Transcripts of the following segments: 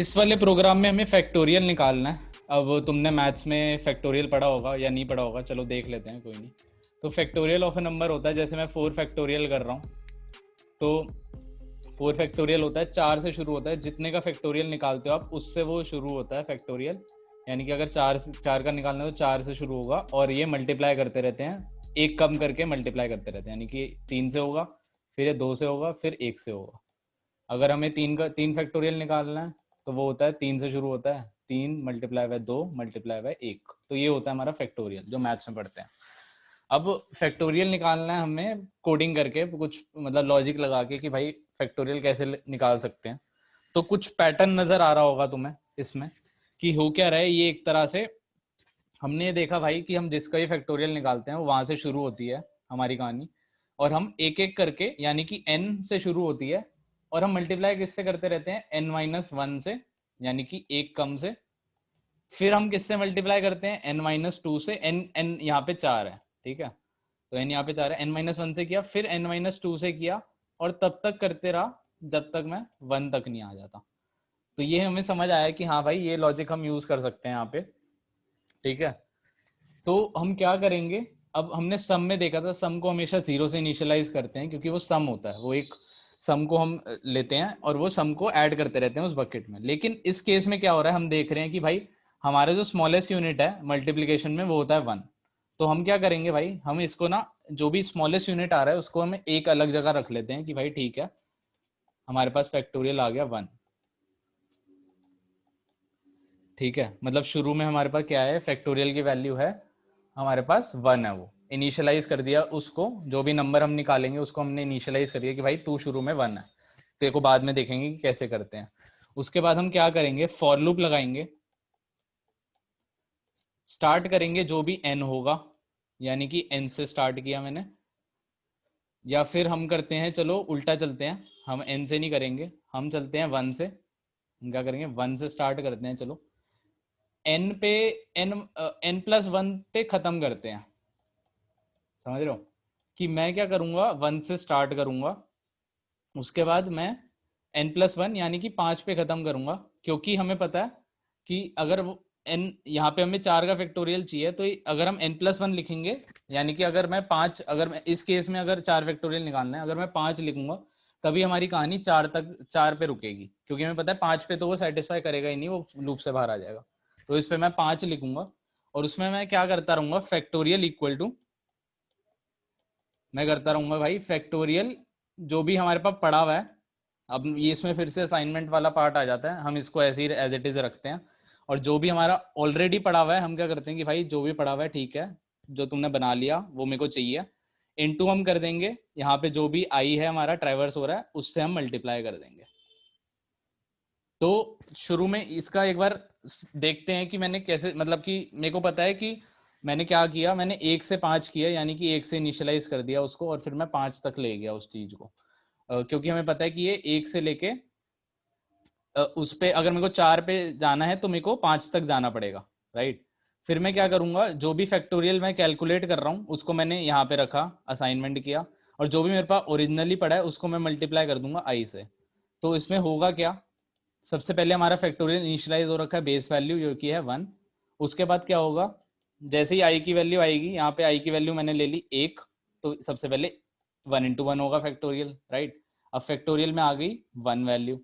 इस वाले प्रोग्राम में हमें फैक्टोरियल निकालना है। अब तुमने मैथ्स में फैक्टोरियल पढ़ा होगा या नहीं पढ़ा होगा, चलो देख लेते हैं, कोई नहीं। तो फैक्टोरियल ऑफ अ नंबर होता है, जैसे मैं 4 फैक्टोरियल कर रहा हूँ तो 4 फैक्टोरियल होता है, 4 से शुरू होता है। जितने का फैक्टोरियल निकालते हो आप उससे वो शुरू होता है फैक्टोरियल। यानी कि अगर 4 का निकालना है तो 4 से शुरू होगा, और ये मल्टीप्लाई करते रहते हैं, एक कम करके मल्टीप्लाई करते रहते हैं। यानी कि 3 से होगा, फिर ये 2 से होगा, फिर 1 से होगा। अगर हमें 3 फैक्टोरियल निकालना है तो वो होता है 3 से शुरू होता है, 3 मल्टीप्लाई बाय 2 मल्टीप्लाई बाय 1। तो ये होता है हमारा फैक्टोरियल जो मैथ्स में पढ़ते हैं। अब फैक्टोरियल निकालना है हमें कोडिंग करके, कुछ मतलब लॉजिक लगा के कि भाई फैक्टोरियल कैसे निकाल सकते हैं। तो कुछ पैटर्न नजर आ रहा होगा तुम्हें इसमें कि हो क्या रहा है। ये एक तरह से हमने ये देखा भाई कि हम जिसका ही फैक्टोरियल निकालते हैं वो वहां से शुरू होती है हमारी कहानी, और हम एक एक करके, यानी कि n से शुरू होती है, और हम मल्टीप्लाई किससे करते रहते हैं, n-1 से, यानी कि एक कम से। फिर हम किससे मल्टीप्लाई करते हैं, n-2 से। n यहाँ पे 4 है, ठीक है, तो n यहाँ पे 4 है, n-1 से किया, फिर n-2 से किया, और तब तक करते रहा जब तक मैं 1 तक नहीं आ जाता। तो ये हमें समझ आया कि हाँ भाई ये लॉजिक हम यूज कर सकते हैं यहाँ पे, ठीक है। तो हम क्या करेंगे, अब हमने सम में देखा था, सम को हमेशा 0 से इनिशियलाइज करते हैं क्योंकि वो सम होता है, वो एक सम को हम लेते हैं और वो सम को ऐड करते रहते हैं उस बकेट में। लेकिन इस केस में क्या हो रहा है, हम देख रहे हैं कि भाई हमारा जो स्मॉलेस्ट यूनिट है मल्टीप्लीकेशन में वो होता है 1। तो हम क्या करेंगे भाई, हम इसको ना, जो भी स्मॉलेस्ट यूनिट आ रहा है उसको हम एक अलग जगह रख लेते हैं कि भाई ठीक है, हमारे पास फैक्टोरियल आ गया 1, ठीक है। मतलब शुरू में हमारे पास क्या है, फैक्टोरियल की वैल्यू है हमारे पास 1 है, वो इनिशियलाइज कर दिया उसको, जो भी नंबर हम निकालेंगे उसको हमने इनिशियलाइज कर दिया कि भाई तू शुरू में 1 है। तेरे को बाद में देखेंगे कि कैसे करते हैं। उसके बाद हम क्या करेंगे, फॉर लूप लगाएंगे, स्टार्ट करेंगे जो भी n होगा, यानी कि n से स्टार्ट किया मैंने। या फिर हम करते हैं, चलो उल्टा चलते हैं, हम n से नहीं करेंगे, हम चलते हैं 1 से। हम क्या करेंगे, 1 से स्टार्ट करते हैं, चलो n पे, n+1 पे खत्म करते हैं। समझ रहे हो कि मैं क्या करूंगा, 1 से स्टार्ट करूंगा, उसके बाद मैं n+1 यानी कि 5 पे खत्म करूंगा। क्योंकि हमें पता है कि अगर वो n, यहाँ पे हमें 4 का फैक्टोरियल चाहिए, तो अगर हम n+1 लिखेंगे, यानी कि अगर मैं 5, अगर मैं इस केस में अगर 4 फैक्टोरियल निकालना है, अगर मैं 5 लिखूंगा तभी हमारी कहानी 4 पे रुकेगी, क्योंकि हमें पता है 5 पे तो वो सेटिस्फाई करेगा ही नहीं, वो लूप से बाहर आ जाएगा। तो इस पे मैं 5 लिखूंगा, और उसमें मैं क्या करता रहूंगा, फैक्टोरियल इक्वल टू, मैं करता रहूंगा भाई फैक्टोरियल जो भी हमारे पास पड़ा हुआ है। अब ये इसमें फिर से असाइनमेंट वाला पार्ट आ जाता है, हम इसको ऐसे ही एज इट इज रखते हैं। और जो भी हमारा ऑलरेडी पड़ा हुआ है हम क्या करते हैं कि भाई जो भी पड़ा हुआ है ठीक है, जो तुमने बना लिया वो मेरे को चाहिए, इनटू हम कर देंगे यहाँ पे जो भी आई है हमारा ट्रैवर्स हो रहा है उससे हम मल्टीप्लाई कर देंगे। तो शुरू में इसका एक बार देखते हैं कि मैंने कैसे, मतलब कि मेरे को पता है कि मैंने क्या किया, मैंने 1 से 5 किया, यानी कि 1 से इनिशियलाइज कर दिया उसको, और फिर मैं 5 तक ले गया उस चीज को। क्योंकि हमें पता है कि ये 1 से लेके उस पे अगर मेरे को 4 पे जाना है तो मेरे को 5 तक जाना पड़ेगा, राइट। फिर मैं क्या करूंगा, जो भी फैक्टोरियल मैं कैलकुलेट कर रहा हूँ उसको मैंने यहाँ पे रखा, असाइनमेंट किया, और जो भी मेरे पास ओरिजिनली पड़ा है उसको मैं मल्टीप्लाई कर दूंगा आई से। तो इसमें होगा क्या, सबसे पहले हमारा फैक्टोरियल इनिशियलाइज हो रखा है बेस वैल्यू जो कि है 1। उसके बाद क्या होगा, जैसे ही आई की वैल्यू आएगी, यहाँ पे आई की वैल्यू मैंने ले ली 1, तो सबसे पहले 1 × 1 होगा फैक्टोरियल, राइट। अब फैक्टोरियल में आ गई 1 वैल्यू।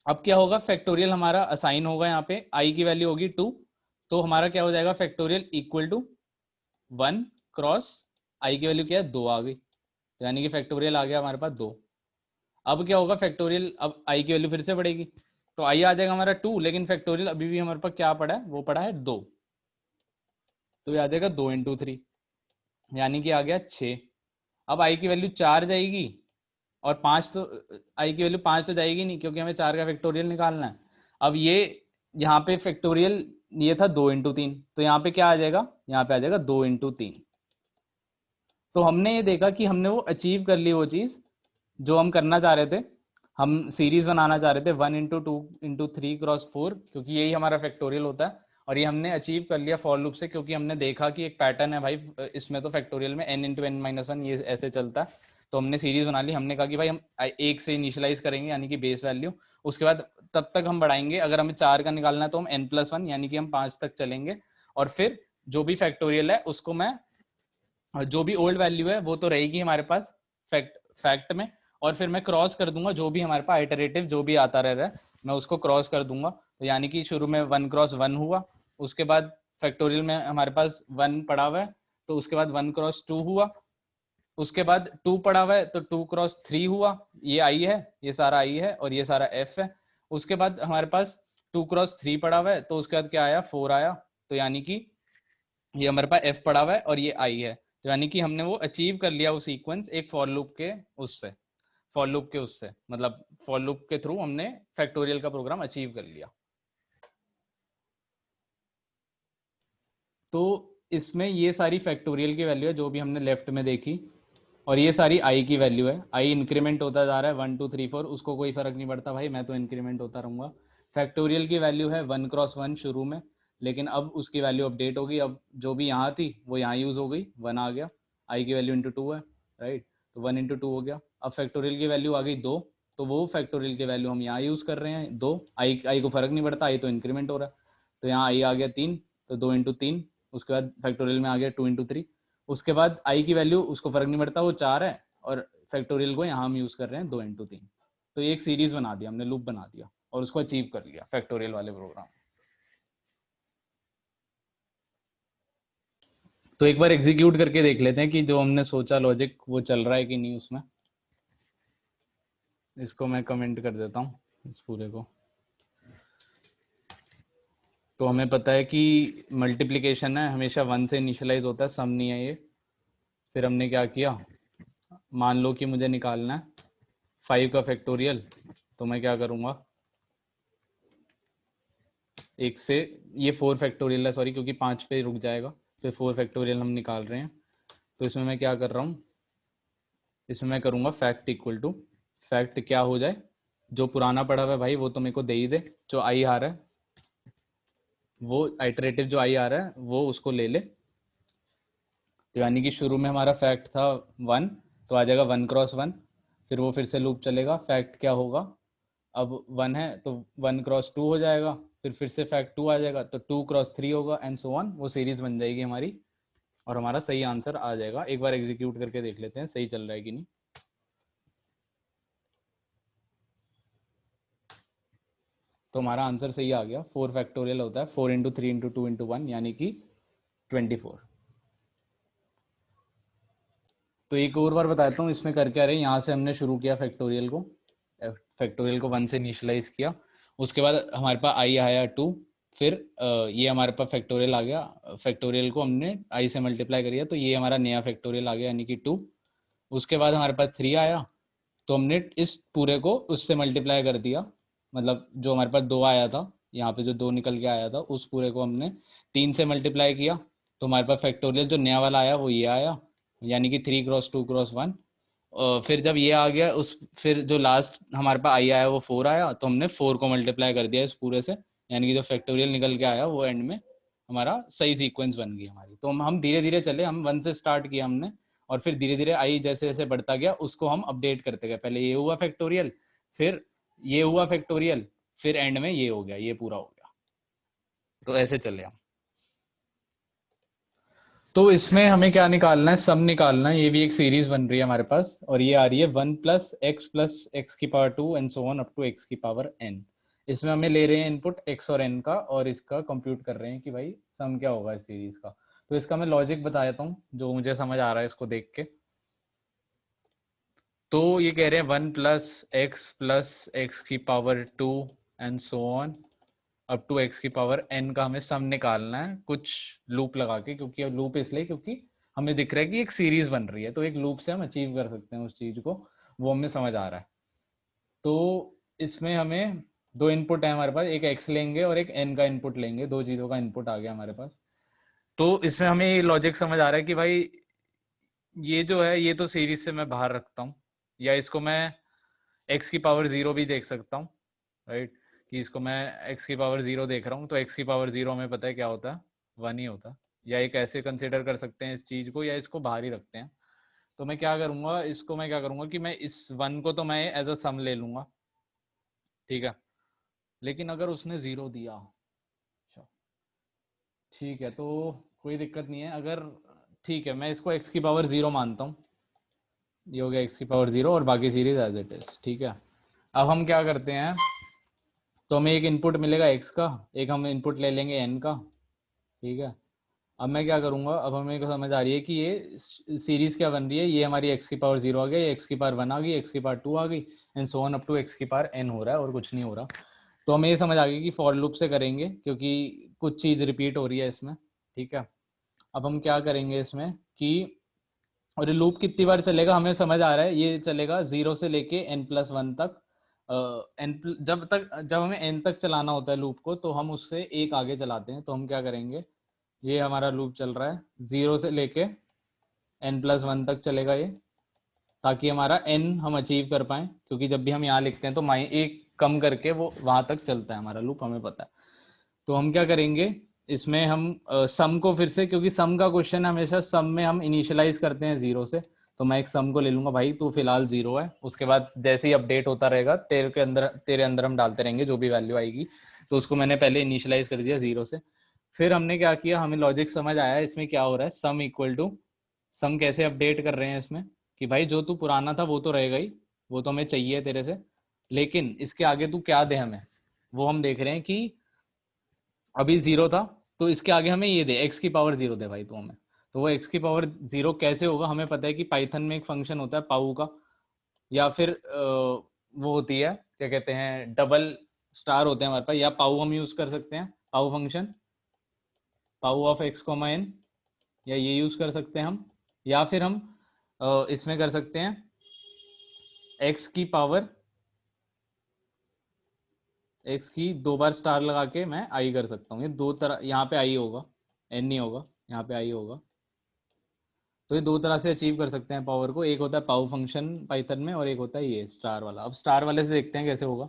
अब क्या होगा, फैक्टोरियल हमारा असाइन होगा, यहाँ पे आई की वैल्यू होगी 2, तो हमारा क्या हो जाएगा, फैक्टोरियल इक्वल टू 1 क्रॉस आई की वैल्यू क्या है, 2 आ गई, तो यानी कि फैक्टोरियल आ गया हमारे पास 2। अब क्या होगा, फैक्टोरियल अब आई की वैल्यू फिर से बढ़ेगी, तो आई आ जाएगा हमारा 2, लेकिन फैक्टोरियल अभी भी हमारे पास क्या पड़ा है, वो पड़ा है 2, तो ये आ जाएगा 2 × 3, यानी कि आ गया 6। अब आई की वैल्यू 4 जाएगी, और 5 तो, आई की वैल्यू 5 तो जाएगी नहीं क्योंकि हमें 4 का फैक्टोरियल निकालना है। अब ये यहाँ पे फैक्टोरियल ये था 2 × 3, तो यहाँ पे क्या आ जाएगा, यहाँ पे आ जाएगा 2 × 3। तो हमने ये देखा कि हमने वो अचीव कर ली वो चीज़ जो हम करना चाह रहे थे। हम सीरीज बनाना चाह रहे थे 1 × 2 × 3 × 4, क्योंकि यही हमारा फैक्टोरियल होता है, और ये हमने अचीव कर लिया फॉर लूप से, क्योंकि हमने देखा कि एक पैटर्न है भाई इसमें, तो फैक्टोरियल में n × n-1 ये ऐसे चलता है। तो हमने सीरीज बना ली, हमने कहा कि भाई हम 1 से इनिशियलाइज करेंगे यानी कि बेस वैल्यू, उसके बाद तब तक हम बढ़ाएंगे, अगर हमें 4 का निकालना है तो हम n+1 यानी कि हम 5 तक चलेंगे, और फिर जो भी फैक्टोरियल है उसको मैं, जो भी ओल्ड वैल्यू है वो तो रहेगी हमारे पास फैक्ट में, और फिर मैं क्रॉस कर दूंगा जो भी हमारे पास आइटरेटिव जो भी आता रह रहा है मैं उसको क्रॉस कर दूंगा। तो यानी कि शुरू में 1×1 हुआ, उसके बाद फैक्टोरियल में हमारे पास 1 पड़ा हुआ है, तो उसके बाद 1×2 हुआ, उसके बाद 2 पड़ा हुआ है तो 2×3 हुआ, ये आई है, ये सारा आई है और ये सारा एफ है। उसके बाद हमारे पास 2×3 पड़ा हुआ है, तो उसके बाद क्या आया, 4 आया। तो यानी कि ये हमारे पास एफ पड़ा हुआ है और ये आई है, तो यानी कि हमने वो अचीव कर लिया वो सीक्वेंस एक फॉर लूप के उससे, मतलब फॉर लूप के थ्रू हमने फैक्टोरियल का प्रोग्राम अचीव कर लिया। तो इसमें ये सारी फैक्टोरियल की वैल्यू है जो भी हमने लेफ्ट में देखी, और ये सारी आई की वैल्यू है। आई इंक्रीमेंट होता जा रहा है 1 2 3 4, उसको कोई फर्क नहीं पड़ता भाई, मैं तो इंक्रीमेंट होता रहूंगा। फैक्टोरियल की वैल्यू है 1×1 शुरू में, लेकिन अब उसकी वैल्यू अपडेट होगी, अब जो भी यहाँ थी वो यहाँ यूज हो गई, 1 आ गया, आई की वैल्यू इंटू 2 है, राइट, तो 1×2 हो गया। अब फैक्टोरियल की वैल्यू आ गई 2, तो वो फैक्टोरियल की वैल्यू हम यहाँ यूज कर रहे हैं 2, आई को फर्क नहीं पड़ता, आई तो इंक्रीमेंट हो रहा है, तो यहाँ आई आ गया 3, तो 2×3, उसके बाद फैक्टोरियल में आ गया 2×3, उसके बाद आई की वैल्यू उसको फर्क नहीं पड़ता वो 4 है, और फैक्टोरियल को यहाँ हम यूज कर रहे हैं 2×3। तो ये एक सीरीज बना दिया हमने, लूप बना दिया और उसको अचीव कर लिया फैक्टोरियल वाले प्रोग्राम। तो एक बार एग्जीक्यूट करके देख लेते हैं कि जो हमने सोचा लॉजिक वो चल रहा है कि नहीं उसमें। इसको मैं कमेंट कर देता हूँ इस पूरे को। तो हमें पता है कि मल्टीप्लिकेशन है हमेशा 1 से इनिशियलाइज होता है, सम नहीं है ये। फिर हमने क्या किया, मान लो कि मुझे निकालना है 5 का फैक्टोरियल, तो मैं क्या करूँगा, एक से, ये 4 फैक्टोरियल है सॉरी, क्योंकि 5 पे रुक जाएगा, फिर 4 फैक्टोरियल हम निकाल रहे हैं। तो इसमें मैं क्या कर रहा हूँ, इसमें मैं करूँगा फैक्ट इक्वल टू, फैक्ट क्या हो जाए, जो पुराना पड़ा हुआ है भाई वो तो मेरे को दे ही दे, जो आई आ रहा है वो आइटरेटिव जो आई आ रहा है वो उसको ले ले। तो यानी कि शुरू में हमारा फैक्ट था 1, तो आ जाएगा 1×1, फिर वो फिर से लूप चलेगा, फैक्ट क्या होगा, अब 1 है तो 1×2 हो जाएगा, फिर से फैक्ट 2 आ जाएगा तो 2×3 होगा, एंड सो ऑन, वो सीरीज बन जाएगी हमारी, और हमारा सही आंसर आ जाएगा। एक बार एग्जीक्यूट करके देख लेते हैं सही चल रहा है कि नहीं। तो हमारा आंसर सही आ गया, 4 फैक्टोरियल होता है 4×3×2×1 यानी कि 24। तो एक और बार बताता हूँ इसमें कर क्या रहे, यहाँ से हमने शुरू किया फैक्टोरियल को 1 से इनिशलाइज किया, उसके बाद हमारे पास आई आया 2, फिर ये हमारे पास फैक्टोरियल आ गया, फैक्टोरियल को हमने आई से मल्टीप्लाई करिए तो ये हमारा नया फैक्टोरियल आ गया यानी कि 2। उसके बाद हमारे पास 3 आया, तो हमने इस पूरे को उससे मल्टीप्लाई कर दिया, मतलब जो हमारे पास 2 आया था, यहाँ पे जो 2 निकल के आया था उस पूरे को हमने 3 से मल्टीप्लाई किया, तो हमारे पास फैक्टोरियल जो नया वाला आया वो ये आया, यानी कि 3×2×1। फिर जब ये आ गया उस, फिर जो लास्ट हमारे पास आई आया वो 4 आया, तो हमने 4 को मल्टीप्लाई कर दिया इस पूरे से, यानी कि जो फैक्टोरियल निकल के आया वो एंड में हमारा सही सीक्वेंस बन गई हमारी। तो हम धीरे धीरे चले, हम 1 से स्टार्ट किया हमने, और फिर धीरे धीरे आई जैसे जैसे बढ़ता गया उसको हम अपडेट करते गए, पहले ये हुआ फैक्टोरियल, फिर ये हुआ फैक्टोरियल, फिर एंड में ये हो गया, ये पूरा हो गया। तो ऐसे चले हम। तो इसमें हमें क्या निकालना है, सम निकालना है, ये भी एक सीरीज बन रही है हमारे पास, और ये आ रही है 1+x+x⁻2 and so on up to x⁻n। इसमें हमें ले रहे हैं इनपुट x और n का, और इसका कंप्यूट कर रहे हैं कि भाई सम क्या होगा इस सीरीज का। तो इसका मैं लॉजिक बता देता हूँ जो मुझे समझ आ रहा है इसको देख के। तो ये कह रहे हैं 1+x+x⁻2 and so on up to x⁻n का हमें सम निकालना है कुछ लूप लगा के, क्योंकि लूप इसलिए क्योंकि हमें दिख रहा है कि एक सीरीज बन रही है, तो एक लूप से हम अचीव कर सकते हैं उस चीज को, वो हमें समझ आ रहा है। तो इसमें हमें दो इनपुट है हमारे पास, एक x लेंगे और एक n का इनपुट लेंगे, दो चीजों का इनपुट आ गया हमारे पास। तो इसमें हमें ये लॉजिक समझ आ रहा है कि भाई ये जो है ये तो सीरीज से मैं बाहर रखता हूँ, या इसको मैं x⁻0 भी देख सकता हूँ, राइट, कि इसको मैं x⁻0 देख रहा हूँ, तो x⁻0 हमें पता है क्या होता है, 1 ही होता है। या एक ऐसे कंसिडर कर सकते हैं इस चीज को, या इसको बाहर ही रखते हैं। तो मैं क्या करूंगा, मैं क्या करूंगा कि मैं इस 1 को तो मैं एज अ सम ले लूंगा, ठीक है, लेकिन अगर उसने 0 दिया, अच्छा, ठीक है, तो कोई दिक्कत नहीं है। अगर ठीक है, मैं इसको x की पावर 0 मानता हूँ, ये हो गया x की पावर 0 और बाकी सीरीज एज इट इज। ठीक है, अब हम क्या करते हैं, तो हमें एक इनपुट मिलेगा x का, एक हम इनपुट ले लेंगे n का। ठीक है, अब मैं क्या करूंगा, अब हमें को समझ आ रही है कि ये सीरीज क्या बन रही है, ये हमारी x की पावर 0 आ गई, x की पावर 1 आ गई, x की पावर 2 आ गई, and so on up to x की पावर n हो रहा है और कुछ नहीं हो रहा। तो हमें ये समझ आ गई कि फॉर लूप से करेंगे, क्योंकि कुछ चीज़ रिपीट हो रही है इसमें। ठीक है, अब हम क्या करेंगे इसमें कि, और ये लूप कितनी बार चलेगा हमें समझ आ रहा है, ये चलेगा 0 से लेके n+1 तक। जब हमें n तक चलाना होता है लूप को, तो हम उससे एक आगे चलाते हैं। तो हम क्या करेंगे, ये हमारा लूप चल रहा है 0 से लेके n+1 तक चलेगा ये, ताकि हमारा n हम अचीव कर पाए, क्योंकि जब भी हम यहाँ लिखते हैं तो एक कम करके वो वहां तक चलता है हमारा लूप, हमें पता है। तो हम क्या करेंगे, इसमें हम सम को फिर से, क्योंकि सम का क्वेश्चन हमेशा सम में हम इनिशियलाइज करते हैं 0 से, तो मैं एक सम को ले लूंगा, भाई तू फिलहाल 0 है, उसके बाद जैसे ही अपडेट होता रहेगा तेरे अंदर हम डालते रहेंगे जो भी वैल्यू आएगी। तो उसको मैंने पहले इनिशियलाइज कर दिया 0 से। फिर हमने क्या किया, हमें लॉजिक समझ आया इसमें क्या हो रहा है, सम इक्वल टू, सम कैसे अपडेट कर रहे हैं इसमें, कि भाई जो तू पुराना था वो तो रहेगा ही, वो तो हमें चाहिए तेरे से, लेकिन इसके आगे तू क्या दे हमें, वो हम देख रहे हैं कि अभी 0 था, तो इसके आगे हमें ये दे, x की पावर 0 दे भाई तू हमें। तो वो x की पावर 0 कैसे होगा, हमें पता है कि पाइथन में एक फंक्शन होता है पाऊ का, या फिर वो होती है क्या कहते हैं, डबल स्टार होते हैं हमारे पास, या पाऊ हम यूज कर सकते हैं, पाऊ फंक्शन, पाऊ ऑफ x कॉमा n, या ये यूज कर सकते हैं हम, या फिर हम इसमें कर सकते हैं x की पावर, x की 2 बार स्टार लगा के मैं i कर सकता हूँ। ये दो तरह, यहाँ पे i होगा, n नहीं होगा, यहाँ पे i होगा। तो ये दो तरह से अचीव कर सकते हैं पावर को, एक होता है पावर फंक्शन पाइथन में, और एक होता है ये स्टार वाला। अब स्टार वाले से देखते हैं कैसे होगा।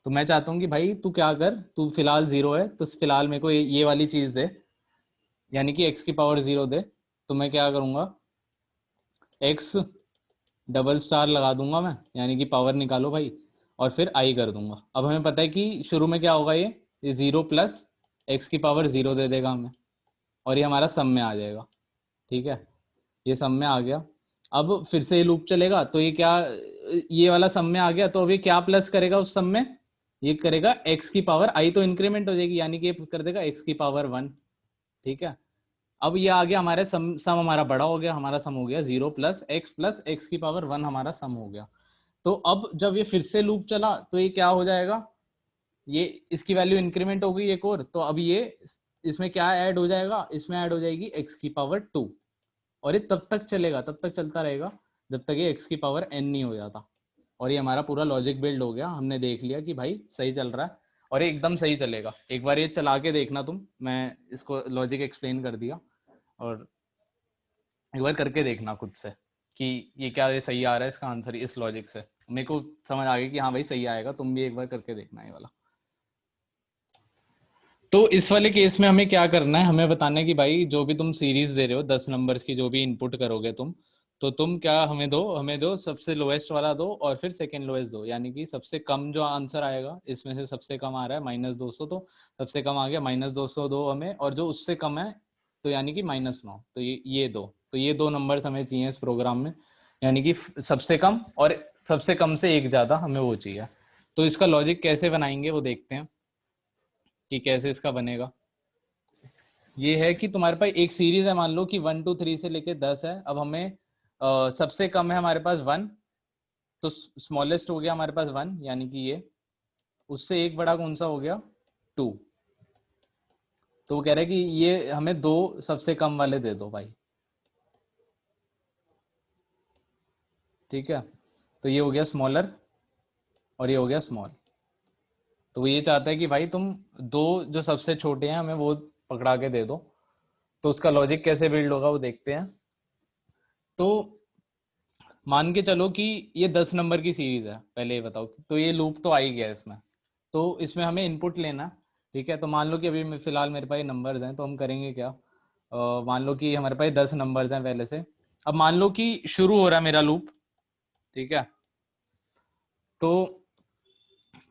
तो मैं चाहता हूँ कि भाई तू क्या कर, तू फिलहाल 0 है, तो फिलहाल मेरे को ये वाली चीज़ दे, यानी कि x की पावर 0 दे। तो मैं क्या करूँगा, x डबल स्टार लगा दूंगा मैं, यानी कि पावर निकालो भाई, और फिर आई कर दूंगा। अब हमें पता है कि शुरू में क्या होगा, ये 0 प्लस एक्स की पावर 0 दे देगा हमें, और ये हमारा सम में आ जाएगा। ठीक है, ये सम में आ गया। अब फिर से ये लूप चलेगा, तो ये क्या, ये वाला सम में आ गया, तो अब ये क्या प्लस करेगा उस सम में, ये करेगा एक्स की पावर आई, तो इंक्रीमेंट हो जाएगी, यानी कि ये कर देगा एक्स की पावर 1। ठीक है, अब ये आ गया हमारे सम, हमारा बड़ा हो गया, हमारा सम हो गया 0 प्लस एक्स की पावर 1 हमारा सम हो गया। तो अब जब ये फिर से लूप चला, तो ये क्या हो जाएगा, ये इसकी वैल्यू इंक्रीमेंट हो गई एक और, तो अब ये इसमें क्या ऐड हो जाएगा, इसमें ऐड हो जाएगी एक्स की पावर 2, और ये तब तक चलेगा, तब तक चलता रहेगा जब तक ये एक्स की पावर n नहीं हो जाता। और ये हमारा पूरा लॉजिक बिल्ड हो गया, हमने देख लिया कि भाई सही चल रहा है, और ये एकदम सही चलेगा। एक बार ये चला के देखना तुम, मैं इसको लॉजिक एक्सप्लेन कर दिया, और एक बार करके देखना खुद से कि ये क्या, ये सही आ रहा है इसका आंसर इस लॉजिक से। मेरे को समझ आ गया कि हाँ भाई सही आएगा, तुम भी एक बार करके देखना ये वाला। तो इस वाले केस में हमें क्या करना है, हमें बताना है कि भाई जो भी तुम सीरीज दे रहे हो 10 नंबर्स की, जो भी इनपुट करोगे तुम, तो तुम क्या हमें दो सबसे लोएस्ट वाला दो, और फिर सेकंड लोएस्ट दो, यानी कि सबसे कम जो आंसर आएगा इसमें से, सबसे कम आ रहा है -200, तो सबसे कम आ गया -200 दो हमें, और जो उससे कम है तो यानी कि -9, तो ये दो, तो ये दो नंबर हमें चाहिए इस प्रोग्राम में, यानी कि सबसे कम और सबसे कम से एक ज़्यादा हमें वो चाहिए। तो इसका लॉजिक कैसे बनाएंगे वो देखते हैं कि कैसे इसका बनेगा। ये है कि तुम्हारे पास एक सीरीज है, मान लो कि 1 2 3 से लेके 10 है। अब हमें सबसे कम है हमारे पास 1, तो स्मॉलेस्ट हो गया हमारे पास 1, यानी कि ये, उससे एक बड़ा कौन सा हो गया 2। तो वो कह रहे हैं कि ये हमें दो सबसे कम वाले दे दो भाई। ठीक है, तो ये हो गया स्मॉलर, और ये हो गया स्मॉल। तो वो ये चाहता है कि भाई तुम दो जो सबसे छोटे हैं हमें वो पकड़ा के दे दो। तो उसका लॉजिक कैसे बिल्ड होगा वो देखते हैं। तो मान के चलो कि ये 10 नंबर की सीरीज है, पहले ये बताओ, तो ये लूप तो आ ही गया इसमें, तो इसमें हमें इनपुट लेना। ठीक है, तो मान लो कि अभी फिलहाल मेरे पास नंबर्स हैं, तो हम करेंगे क्या, मान लो कि हमारे पास 10 नंबर्स हैं पहले से। अब मान लो कि शुरू हो रहा है मेरा लूप। ठीक है, तो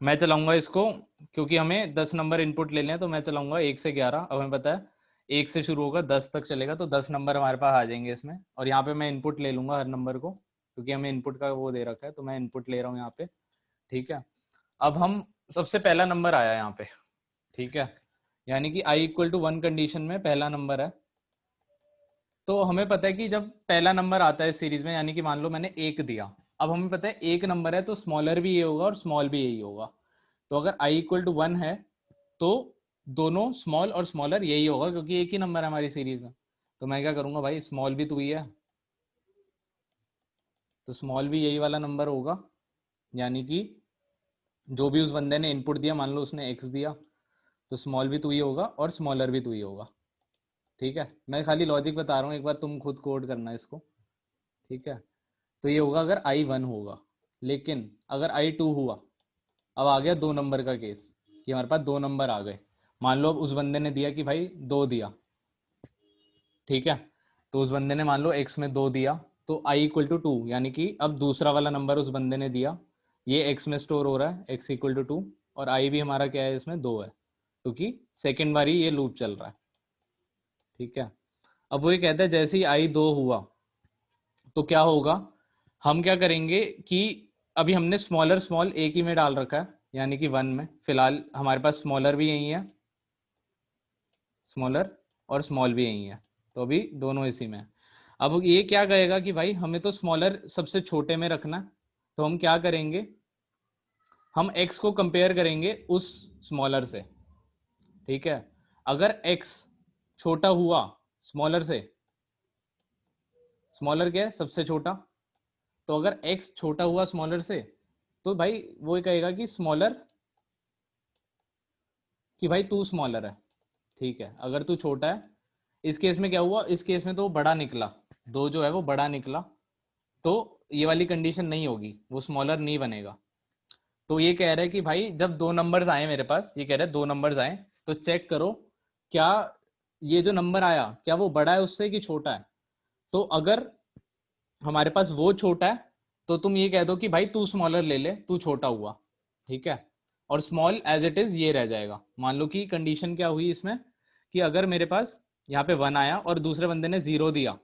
मैं चलाऊंगा इसको क्योंकि हमें 10 नंबर इनपुट लेने हैं, तो मैं चलाऊंगा 1 से 11। अब हमें पता है 1 से शुरू होगा 10 तक चलेगा, तो 10 नंबर हमारे पास आ जाएंगे इसमें। और यहाँ पे मैं इनपुट ले लूंगा हर नंबर को, क्योंकि हमें इनपुट का वो दे रखा है, तो मैं इनपुट ले रहा हूँ यहाँ पे। ठीक है, अब हम सबसे पहला नंबर आया यहाँ पे। ठीक है, यानी कि i इक्वल टू 1 कंडीशन में पहला नंबर है। तो हमें पता है कि जब पहला नंबर आता है इस सीरीज में, यानी कि मान लो मैंने 1 दिया, अब हमें पता है एक नंबर है तो स्मॉलर भी ये होगा और स्मॉल भी यही होगा। तो अगर i इक्वल टू 1 है तो दोनों स्मॉल और स्मॉलर यही होगा, क्योंकि एक ही नंबर है हमारी सीरीज में। तो मैं क्या करूंगा भाई, स्मॉल भी तो ही है, तो स्मॉल भी यही वाला नंबर होगा। यानी कि जो भी उस बंदे ने इनपुट दिया, मान लो उसने x दिया, तो स्मॉल भी तो ही होगा और स्मॉलर भी तो ही होगा। ठीक है, मैं खाली लॉजिक बता रहा हूँ, एक बार तुम खुद कोड करना इसको। ठीक है, तो ये होगा अगर i 1 होगा। लेकिन अगर i 2 हुआ, अब आ गया 2 नंबर का केस, कि हमारे पास 2 नंबर आ गए। मान लो अब उस बंदे ने दिया कि भाई 2 दिया। ठीक है, तो उस बंदे ने मान लो x में 2 दिया, तो i इक्वल टू 2, यानी कि अब दूसरा वाला नंबर उस बंदे ने दिया, ये x में स्टोर हो रहा है, x इक्वल टू 2, और i भी हमारा क्या है, इसमें 2 है, क्योंकि सेकेंड बारी ये लूप चल रहा है। ठीक है, अब वो ये कहता है जैसे ही i 2 हुआ तो क्या होगा, हम क्या करेंगे कि अभी हमने स्मॉलर स्मॉल एक ही में डाल रखा है, यानी कि 1 में। फिलहाल हमारे पास स्मॉलर भी यही है, स्मॉलर और स्मॉल भी यही है, तो अभी दोनों इसी में है। अब ये क्या कहेगा कि भाई हमें तो स्मॉलर सबसे छोटे में रखना है, तो हम क्या करेंगे, हम x को कंपेयर करेंगे उस स्मॉलर से। ठीक है, अगर x छोटा हुआ स्मॉलर से, स्मॉलर क्या है, सबसे छोटा, तो अगर x छोटा हुआ स्मॉलर से, तो भाई वो ये कहेगा कि स्मॉलर, कि भाई तू स्मॉलर है। ठीक है, अगर तू छोटा है, इस केस में क्या हुआ, इस केस में तो वो बड़ा निकला, 2 जो है वो बड़ा निकला, तो ये वाली कंडीशन नहीं होगी, वो स्मॉलर नहीं बनेगा। तो ये कह रहा है कि भाई जब 2 नंबर्स आए मेरे पास, ये कह रहा है 2 नंबर्स आए, तो चेक करो क्या ये जो नंबर आया क्या वो बड़ा है उससे कि छोटा है। तो अगर हमारे पास वो छोटा है, तो तुम ये कह दो कि भाई तू स्मॉलर ले ले, तू छोटा हुआ। ठीक है, और स्मॉल एज इट इज ये रह जाएगा। मान लो कि कंडीशन क्या हुई इसमें, कि अगर मेरे पास यहाँ पे 1 आया और दूसरे बंदे ने 0 दिया,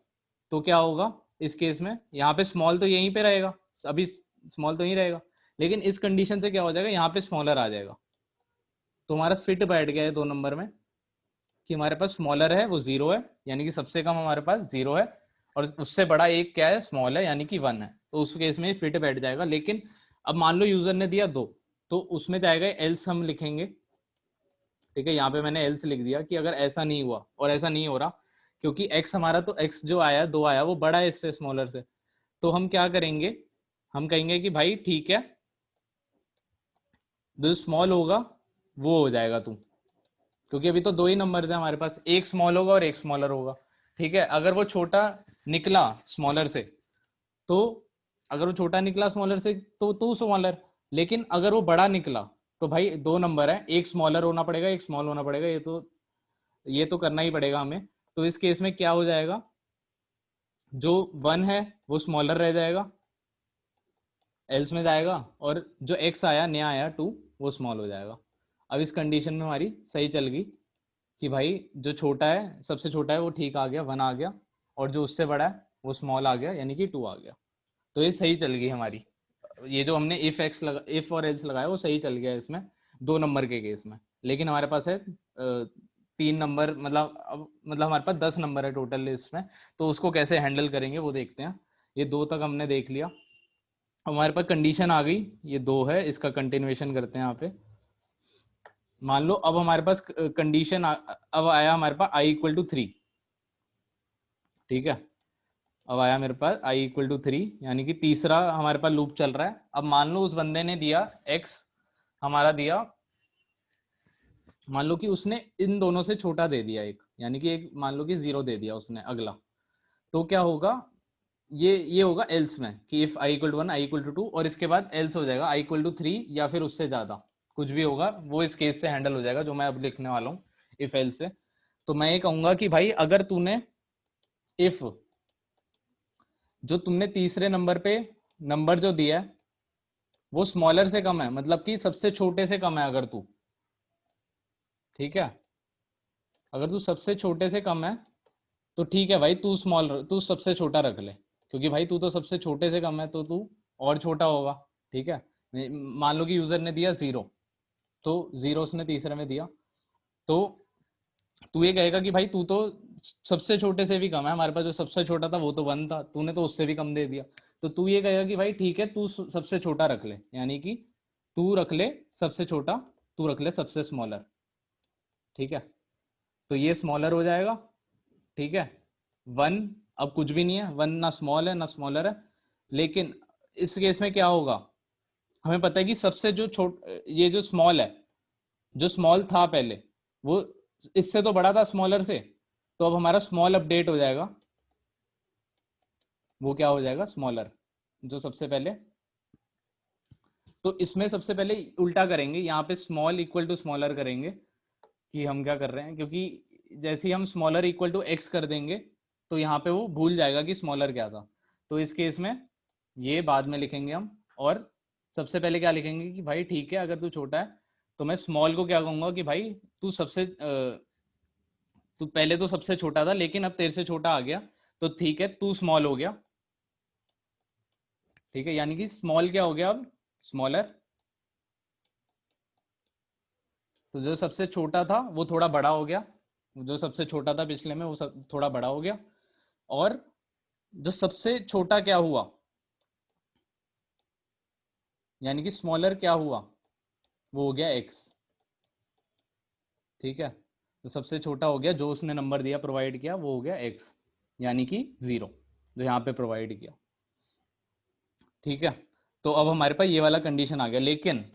तो क्या होगा इस केस में, यहाँ पे स्मॉल तो यहीं पे रहेगा, अभी स्मॉल तो यहीं रहेगा, लेकिन इस कंडीशन से क्या हो जाएगा, यहाँ पे स्मॉलर आ जाएगा। तो हमारा फिट बैठ गया है 2 नंबर में, कि हमारे पास स्मॉलर है वो 0 है, यानी कि सबसे कम हमारे पास 0 है, और उससे बड़ा एक क्या है, स्मॉल है, यानी कि 1 है। तो उस केस में फिट बैठ जाएगा। लेकिन अब मान लो यूजर ने दिया 2, तो उसमें जाएगा एल्स हम लिखेंगे। ठीक है, यहाँ पे मैंने एल्स लिख दिया कि अगर ऐसा नहीं हुआ, और ऐसा नहीं हो रहा, क्योंकि एक्स हमारा, तो एक्स जो आया 2 आया वो बड़ा है इससे, स्मॉलर से। तो हम क्या करेंगे, हम कहेंगे कि भाई ठीक है, जो स्मॉल होगा वो हो जाएगा तू, क्योंकि अभी तो 2 ही नंबर है हमारे पास, एक स्मॉल होगा और एक स्मॉलर होगा। ठीक है, अगर वो छोटा निकला स्मॉलर से, तो अगर वो छोटा निकला स्मॉलर से तो तू स्मॉलर, लेकिन अगर वो बड़ा निकला, तो भाई 2 नंबर है, एक स्मॉलर होना पड़ेगा एक स्मॉल होना पड़ेगा, ये तो करना ही पड़ेगा हमें। तो इस केस में क्या हो जाएगा, जो 1 है वो स्मॉलर रह जाएगा, एल्स में जाएगा, और जो एक्स आया नया आया 2, वो स्मॉल हो जाएगा। अब इस कंडीशन में हमारी सही चल गई, कि भाई जो छोटा है, सबसे छोटा है वो ठीक आ गया, 1 आ गया, और जो उससे बड़ा है वो स्मॉल आ गया, यानी कि 2 आ गया। तो ये सही चल गई हमारी, ये जो हमने इफ एक्स लगा, इफ और एल्स लगाया वो सही चल गया इसमें 2 नंबर के केस में। लेकिन हमारे पास है 3 नंबर, मतलब हमारे पास 10 नंबर है टोटल लिस्ट में, तो उसको कैसे हैंडल करेंगे वो देखते हैं। ये 2 तक हमने देख लिया, हमारे पास कंडीशन आ गई, ये 2 है, इसका कंटिन्यूएशन करते हैं यहाँ पे। मान लो अब हमारे पास कंडीशन अब आया हमारे पास i इक्वल टू 3। ठीक है, अब आया मेरे पास i इक्वल टू 3, यानी कि तीसरा हमारे पास लूप चल रहा है। अब मान लो उस बंदे ने दिया x, हमारा दिया, मान लो कि उसने इन दोनों से छोटा दे दिया एक, यानी कि एक मान लो कि 0 दे दिया उसने अगला। तो क्या होगा, ये होगा एल्स में, कि if i equal to 1 i equal to 2, और इसके बाद एल्स हो जाएगा i इक्वल टू 3 या फिर उससे ज्यादा, कुछ भी होगा वो इस केस से हैंडल हो जाएगा जो मैं अब लिखने वाला हूँ इफ एल्स से। तो मैं ये कहूंगा कि भाई अगर तूने इफ, जो तुमने तीसरे नंबर पे नंबर जो दिया है वो स्मॉलर से कम है, मतलब कि सबसे छोटे से कम है, अगर तू ठीक है। अगर तू सबसे छोटे से कम है तो ठीक है भाई, तू सबसे छोटा रख ले, क्योंकि भाई तू तो सबसे छोटे से कम है तो तू और छोटा होगा। ठीक है। मान लो कि यूजर ने दिया 0, तो 0 उसने तीसरे में दिया, तो तू ये कहेगा कि भाई तू तो सबसे छोटे से भी कम है, हमारे पास जो सबसे छोटा था वो तो 1 था, तूने तो उससे भी कम दे दिया। तो तू ये कहेगा कि भाई ठीक है, तू सबसे छोटा रख ले, यानी कि तू रख ले सबसे छोटा, तू रख ले सबसे स्मॉलर। ठीक है। तो ये स्मॉलर हो जाएगा। ठीक है। 1 अब कुछ भी नहीं है, 1 ना स्मॉल है ना स्मॉलर है। लेकिन इस केस में क्या होगा, हमें पता है कि सबसे जो ये जो स्मॉल है, जो स्मॉल था पहले, वो इससे तो बड़ा था स्मॉलर से, तो अब हमारा स्मॉल अपडेट हो जाएगा, वो क्या हो जाएगा, स्मॉलर, जो सबसे पहले। तो इसमें सबसे पहले उल्टा करेंगे, यहाँ पे स्मॉल इक्वल टू स्मॉलर करेंगे, कि हम क्या कर रहे हैं, क्योंकि जैसे ही हम स्मॉलर इक्वल टू एक्स कर देंगे तो यहाँ पे वो भूल जाएगा कि स्मॉलर क्या था। तो इस केस में ये बाद में लिखेंगे हम, और सबसे पहले क्या लिखेंगे कि भाई ठीक है, अगर तू छोटा है तो मैं स्मॉल को क्या कहूँगा कि भाई तू तू पहले तो सबसे छोटा था लेकिन अब तेरे से छोटा आ गया, तो ठीक है तू स्मॉल हो गया। ठीक है, यानी कि स्मॉल क्या हो गया अब, स्मॉलर। तो जो सबसे छोटा था वो थोड़ा बड़ा हो गया, जो सबसे छोटा था पिछले में वो थोड़ा बड़ा हो गया, और जो सबसे छोटा क्या हुआ, यानी कि स्मॉलर क्या हुआ, वो हो गया एक्स। ठीक है। तो सबसे छोटा हो गया, जो उसने नंबर दिया प्रोवाइड किया, वो हो गया एक्स, यानी कि 0, जो यहाँ पे प्रोवाइड किया। ठीक है। तो अब हमारे पास ये वाला कंडीशन आ गया, लेकिन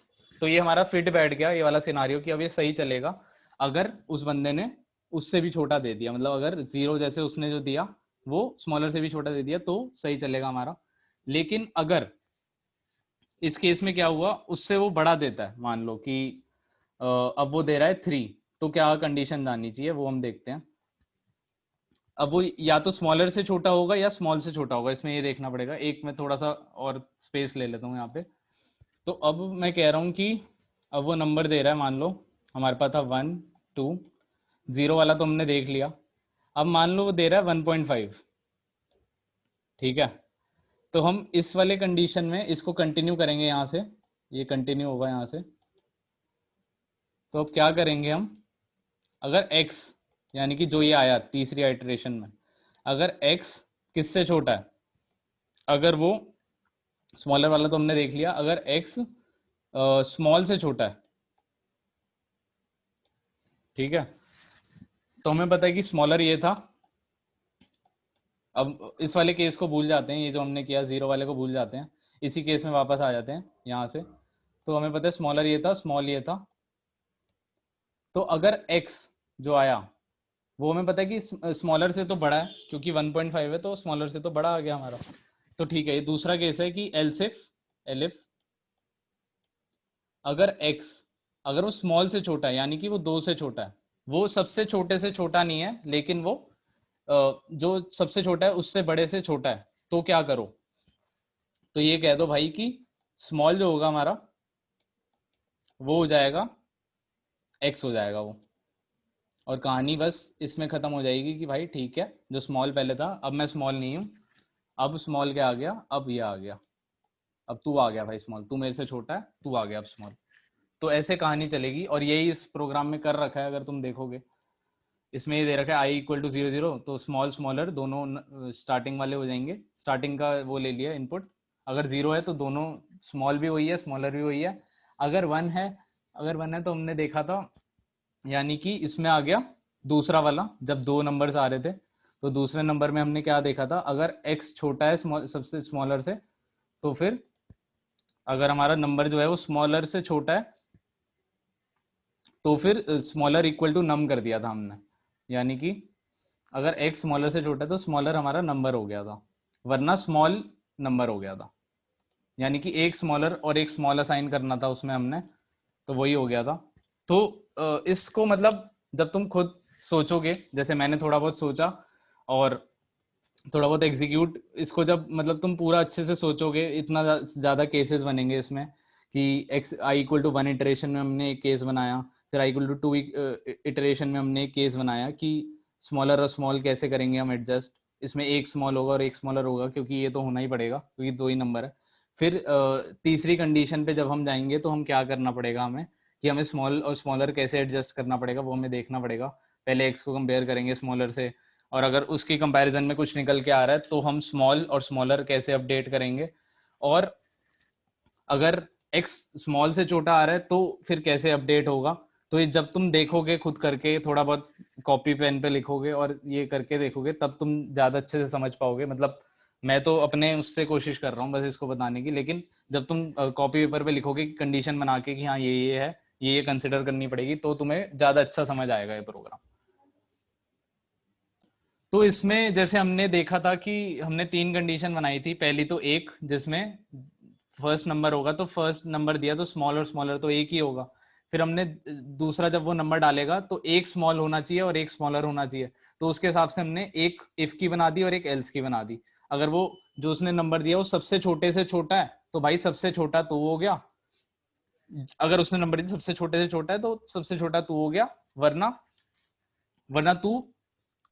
तो ये हमारा फिट बैठ गया ये वाला सिनारियो कि अब ये सही चलेगा अगर उस बंदे ने उससे भी छोटा दे दिया, मतलब अगर 0 जैसे उसने जो दिया वो स्मॉलर से भी छोटा दे दिया तो सही चलेगा हमारा। लेकिन अगर इस केस में क्या हुआ, उससे वो बड़ा देता है, मान लो कि अब वो दे रहा है 3, तो क्या कंडीशन जाननी चाहिए वो हम देखते हैं। अब वो या तो स्मॉलर से छोटा होगा या स्मॉल से छोटा होगा, इसमें ये देखना पड़ेगा। एक मैं थोड़ा सा और स्पेस ले लेता हूँ यहाँ पे। तो अब मैं कह रहा हूँ कि अब वो नंबर दे रहा है, मान लो हमारे पास था 1 2, 0 वाला तो हमने देख लिया। अब मान लो वो दे रहा है 1.5। ठीक है। तो हम इस वाले कंडीशन में इसको कंटिन्यू करेंगे, यहाँ से ये कंटिन्यू होगा यहाँ से। तो अब क्या करेंगे हम, अगर x, यानी कि जो ये आया तीसरी आइटरेशन में, अगर x किससे छोटा है, अगर वो स्मॉलर वाला तो हमने देख लिया, अगर x स्मॉल से छोटा है, ठीक है, तो हमें पता है कि स्मॉलर ये था। अब इस वाले केस को भूल जाते हैं, ये जो हमने किया 0 वाले को भूल जाते हैं, इसी केस में वापस आ जाते हैं यहाँ से। तो हमें पता है स्मॉलर ये था, स्मॉल ये था। तो अगर x जो आया वो हमें पता है कि स्मॉलर से तो बड़ा है, क्योंकि 1.5 है तो स्मॉलर से तो बड़ा आ गया हमारा। तो ठीक है, ये दूसरा केस है कि एलिफ अगर x, अगर वो स्मॉल से छोटा है, यानी कि वो 2 से छोटा है, वो सबसे छोटे से छोटा नहीं है लेकिन वो जो सबसे छोटा है उससे बड़े से छोटा है, तो क्या करो, तो ये कह दो भाई कि स्मॉल जो होगा हमारा वो हो जाएगा x हो जाएगा वो, और कहानी बस इसमें खत्म हो जाएगी कि भाई ठीक है, जो स्मॉल पहले था अब मैं स्मॉल नहीं हूँ, अब स्मॉल क्या आ गया, अब ये आ गया, अब तू आ गया भाई स्मॉल, तू मेरे से छोटा है, तू आ गया अब स्मॉल। तो ऐसे कहानी चलेगी, और यही इस प्रोग्राम में कर रखा है, अगर तुम देखोगे इसमें ये दे रखा है आई इक्वल टू 0 0, तो स्मॉल स्मॉलर दोनों स्टार्टिंग वाले हो जाएंगे, स्टार्टिंग का वो ले लिया इनपुट। अगर 0 है तो दोनों स्मॉल भी वही है स्मॉलर भी वही है। अगर 1 है, अगर 1 है तो हमने देखा था, यानी कि इसमें आ गया दूसरा वाला, जब 2 नंबर्स आ रहे थे तो दूसरे नंबर में हमने क्या देखा था, अगर x छोटा है सबसे स्मॉलर से, तो फिर अगर हमारा नंबर जो है वो स्मॉलर से छोटा है तो फिर स्मॉलर इक्वल टू नम कर दिया था हमने, यानी कि अगर x स्मॉलर से छोटा है तो स्मॉलर हमारा नंबर हो गया था, वरना स्मॉल नंबर हो गया था। यानी कि एक स्मॉलर और एक स्मॉल असाइन करना था उसमें हमने, तो वही हो गया था। तो इसको मतलब जब तुम खुद सोचोगे, जैसे मैंने थोड़ा बहुत सोचा और थोड़ा बहुत एग्जीक्यूट, इसको जब मतलब तुम पूरा अच्छे से सोचोगे, इतना ज़्यादा केसेस बनेंगे इसमें कि X I equal to 1 iteration में हमने एक केस बनाया, फिर आई इक्वल टू 2 इटरेशन में हमने एक केस बनाया कि स्मॉलर और स्मॉल कैसे करेंगे हम एडजस्ट, इसमें एक स्मॉल होगा और एक स्मॉलर होगा क्योंकि ये तो होना ही पड़ेगा क्योंकि दो ही नंबर है। फिर तीसरी कंडीशन पे जब हम जाएंगे तो हम क्या करना पड़ेगा हमें कि हमें स्मॉल और स्मॉलर कैसे एडजस्ट करना पड़ेगा वो हमें देखना पड़ेगा। पहले एक्स को कंपेयर करेंगे स्मॉलर से, और अगर उसकी कंपैरिजन में कुछ निकल के आ रहा है तो हम स्मॉल और स्मॉलर कैसे अपडेट करेंगे, और अगर एक्स स्मॉल से छोटा आ रहा है तो फिर कैसे अपडेट होगा। तो ये जब तुम देखोगे खुद करके, थोड़ा बहुत कॉपी पेन पे लिखोगे और ये करके देखोगे, तब तुम ज़्यादा अच्छे से समझ पाओगे। मतलब मैं तो अपने उससे कोशिश कर रहा हूँ बस इसको बताने की, लेकिन जब तुम कॉपी पेपर पे लिखोगे कंडीशन बना के कि हाँ ये है, ये कंसिडर करनी पड़ेगी, तो तुम्हें ज़्यादा अच्छा समझ आएगा ये प्रोग्राम। तो इसमें जैसे हमने देखा था कि हमने 3 कंडीशन बनाई थी। पहली तो एक, जिसमें फर्स्ट नंबर होगा तो फर्स्ट नंबर दिया तो स्मॉल और स्मॉलर तो एक ही होगा। फिर हमने दूसरा, जब वो नंबर डालेगा तो एक स्मॉल होना चाहिए और एक स्मॉलर होना चाहिए, तो उसके हिसाब से हमने एक इफ की बना दी और एक एल्स की बना दी। अगर वो जो उसने नंबर दिया वो सबसे छोटे से छोटा है तो भाई सबसे छोटा तो हो गया, अगर उसने नंबर दिया सबसे छोटे से छोटा है तो सबसे छोटा तू हो गया, वरना वरना तू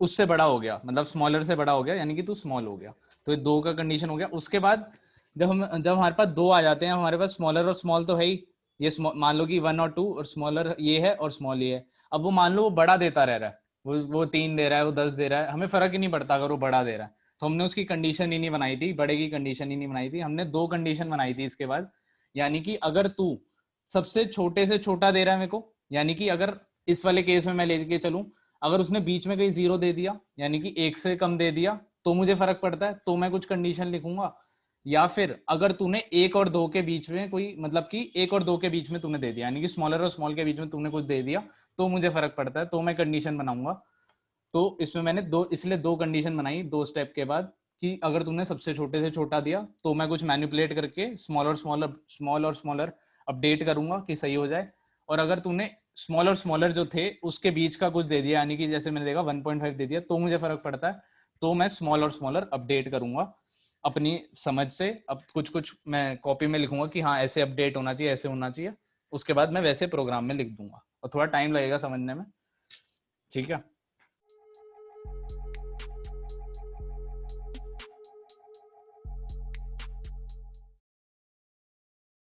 उससे बड़ा हो गया, मतलब स्मॉलर से बड़ा हो गया, यानी कि तू स्मॉल हो गया। तो ये दो का कंडीशन हो गया। उसके बाद जब हमारे पास दो आ जाते हैं, हमारे पास स्मॉलर और स्मॉल तो है ही, ये मान लो कि 1 और 2 और स्मॉलर ये है और स्मॉल ये है। अब वो मान लो वो बड़ा देता रह रहा है, वो 3 दे रहा है, वो 10 दे रहा है, हमें फर्क ही नहीं पड़ता अगर वो बड़ा दे रहा है। तो हमने उसकी कंडीशन ही नहीं बनाई थी, बड़े की कंडीशन ही नहीं बनाई थी, हमने दो कंडीशन बनाई थी इसके बाद। यानी कि अगर तू सबसे छोटे से छोटा दे रहा है मेरे को, यानी कि अगर इस वाले केस में मैं लेके चलूं, अगर उसने बीच में कहीं 0 दे दिया यानी कि एक से कम दे दिया तो मुझे फर्क पड़ता है, तो मैं कुछ कंडीशन लिखूंगा। या फिर अगर तूने एक और दो के बीच में कोई, मतलब कि एक और दो के बीच में तूने दे दिया, यानी कि स्मॉलर और स्मॉल के बीच में तूने कुछ दे दिया, तो मुझे फर्क पड़ता है, तो मैं कंडीशन बनाऊंगा। तो इसमें मैंने दो, इसलिए दो कंडीशन बनाई दो स्टेप के बाद, कि अगर तुमने सबसे छोटे से छोटा दिया तो मैं कुछ मैनिपुलेट करके स्मॉल और स्मॉलर अपडेट करूंगा कि सही हो जाए। और अगर तूने स्मॉल और स्मॉलर जो थे उसके बीच का कुछ दे दिया, यानी कि जैसे मैंने देखा 1.5 दे दिया, तो मुझे फर्क पड़ता है, तो मैं स्मॉल और स्मॉलर अपडेट करूंगा अपनी समझ से। अब कुछ कुछ मैं कॉपी में लिखूंगा कि हाँ ऐसे अपडेट होना चाहिए, ऐसे होना चाहिए, उसके बाद मैं वैसे प्रोग्राम में लिख दूंगा और थोड़ा टाइम लगेगा समझने में। ठीक है।